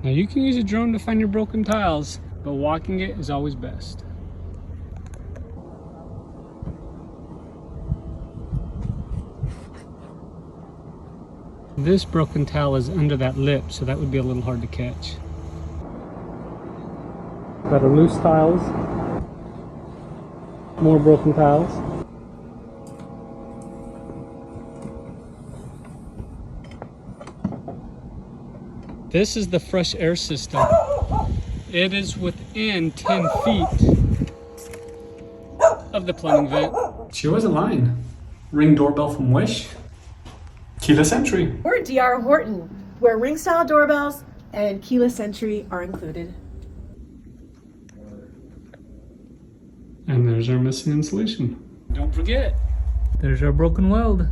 Now you can use a drone to find your broken tiles, but walking it is always best. This broken tile is under that lip, so that would be a little hard to catch. Got our loose tiles, more broken tiles. This is the fresh air system. It is within 10 feet of the plumbing vent. She wasn't lying. Ring doorbell from Wish. Keyless entry. We're DR Horton, where ring-style doorbells and keyless entry are included. And there's our missing insulation. Don't forget, there's our broken weld.